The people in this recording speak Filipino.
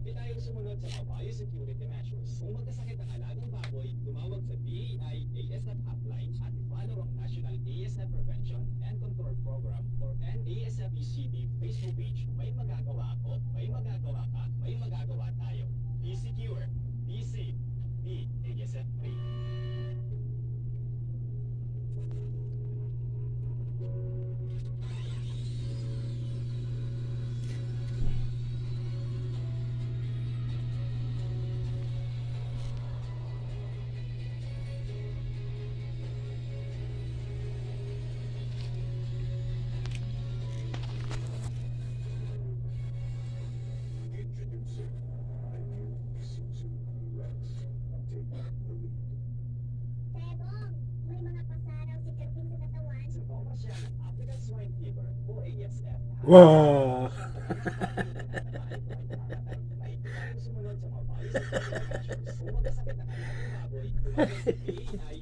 Di tayong sumunod sa mga biosecurity measures. Kung magkasakit ang alagang baboy, tumawag sa BAI ASF hotline at i-follow ang National ASF Prevention and Control Program or NASFECD Facebook page. May magagawa ako, may magagawa ka, may magagawa tayo. Be secure, be safe, be ASF free. Introducing the new Isuzu Rex. Take the lead. Tebong, may mga pasaraw si Kevin sa katawan. Sintomas siya ng African Swine Fever o ASF. Wow! May tayong sumunod sa mga biosecurity measures. Kung magkasakit ang alagang baboy, tumawag sa BAI